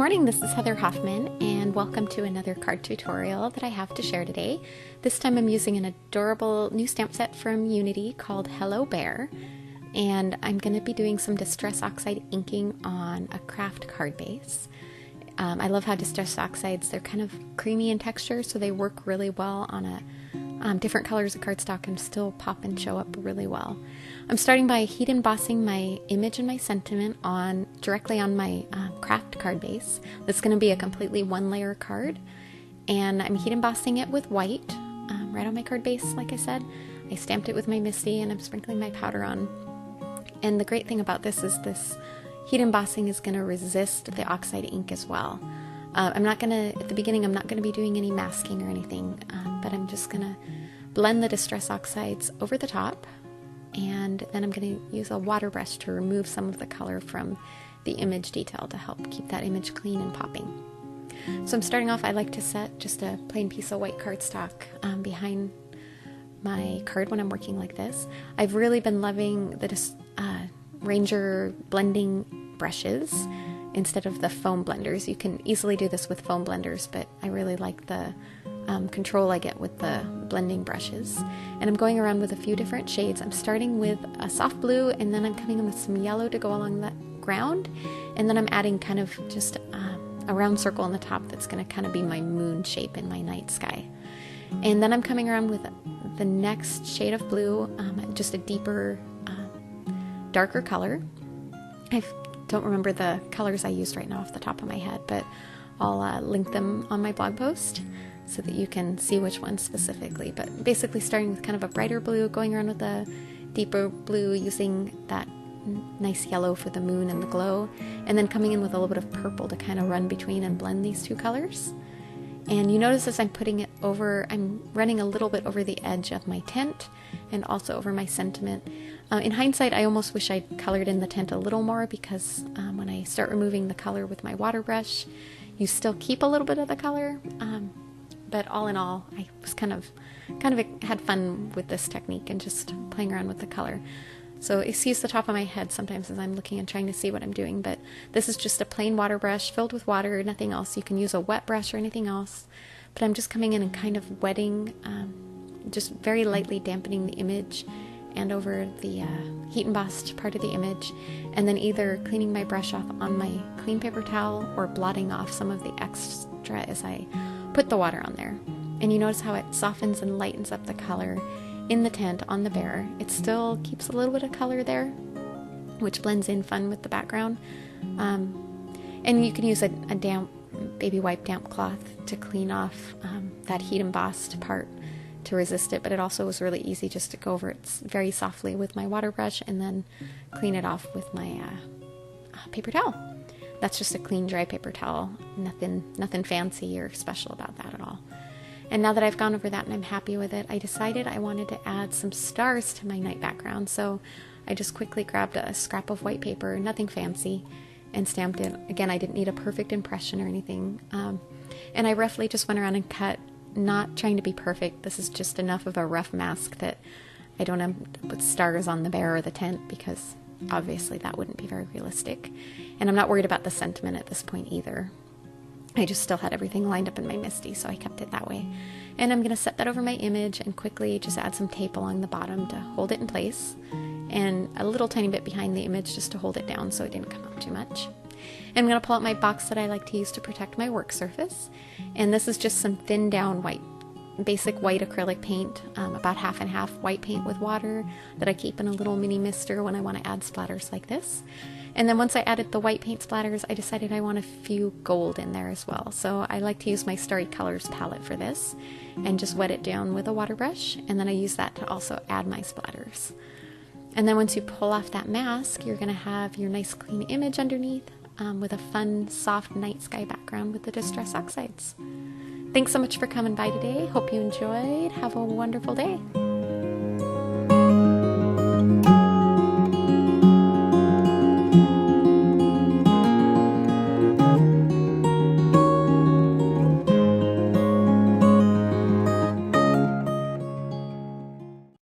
morning, this is Heather Hoffman, and welcome to another card tutorial that I have to share today. This time I'm using an adorable new stamp set from Unity called Hello Bear, and I'm going to be doing some Distress Oxide inking on a Kraft card base. I love how Distress Oxides, they're kind of creamy in texture, so they work really well on different colors of cardstock and still pop and show up really well. I'm starting by heat embossing my image and my sentiment directly on my Kraft card base. This is going to be a completely one-layer card, and I'm heat embossing it with white right on my card base. Like I said, I stamped it with my Misty, and I'm sprinkling my powder on. And the great thing about this is this heat embossing is going to resist the oxide ink as well. At the beginning, I'm not going to be doing any masking or anything, but I'm just going to blend the Distress Oxides over the top, and then I'm going to use a water brush to remove some of the color from the image detail to help keep that image clean and popping. So I'm starting off, I like to set just a plain piece of white cardstock behind my card when I'm working like this. I've really been loving the Ranger blending brushes instead of the foam blenders. You can easily do this with foam blenders, but I really like the control I get with the blending brushes. And I'm going around with a few different shades. I'm starting with a soft blue, and then I'm coming in with some yellow to go along the ground, and then I'm adding kind of just a round circle on the top that's going to kind of be my moon shape in my night sky. And then I'm coming around with the next shade of blue, just a deeper, darker color. I don't remember the colors I used right now off the top of my head, but I'll link them on my blog post so that you can see which one specifically. But basically starting with kind of a brighter blue, going around with a deeper blue, using that nice yellow for the moon and the glow, and then coming in with a little bit of purple to kind of run between and blend these two colors. And you notice as I'm putting it over, I'm running a little bit over the edge of my tent and also over my sentiment. In hindsight, I almost wish I'd colored in the tent a little more, because when I start removing the color with my water brush, you still keep a little bit of the color. But all in all, I was kind of had fun with this technique and just playing around with the color. So excuse the top of my head sometimes as I'm looking and trying to see what I'm doing, but this is just a plain water brush filled with water, nothing else. You can use a wet brush or anything else, but I'm just coming in and kind of wetting, just very lightly dampening the image and over the heat embossed part of the image, and then either cleaning my brush off on my clean paper towel or blotting off some of the extra as I put the water on there. And you notice how it softens and lightens up the color in the tent on the bear. It still keeps a little bit of color there, which blends in fun with the background. And you can use a damp baby wipe damp cloth to clean off that heat embossed part to resist it, but it also was really easy just to go over it very softly with my water brush and then clean it off with my paper towel. That's just a clean dry paper towel, nothing fancy or special about that at all. And now that I've gone over that and I'm happy with it, I decided I wanted to add some stars to my night background. So I just quickly grabbed a scrap of white paper, nothing fancy, and stamped it. Again, I didn't need a perfect impression or anything. And I roughly just went around and cut, not trying to be perfect. This is just enough of a rough mask that I don't have to put stars on the bear or the tent, because obviously that wouldn't be very realistic. And I'm not worried about the sentiment at this point either. I just still had everything lined up in my Misty, so I kept it that way. And I'm going to set that over my image and quickly just add some tape along the bottom to hold it in place, and a little tiny bit behind the image just to hold it down so it didn't come up too much. And I'm going to pull out my box that I like to use to protect my work surface, and this is just some thinned down basic white acrylic paint, about half and half white paint with water that I keep in a little mini mister when I want to add splatters like this. And then once I added the white paint splatters, I decided I want a few gold in there as well. So I like to use my Starry Colors palette for this and just wet it down with a water brush, and then I use that to also add my splatters. And then once you pull off that mask, you're going to have your nice clean image underneath with a fun soft night sky background with the Distress Oxides. Thanks so much for coming by today. Hope you enjoyed. Have a wonderful day.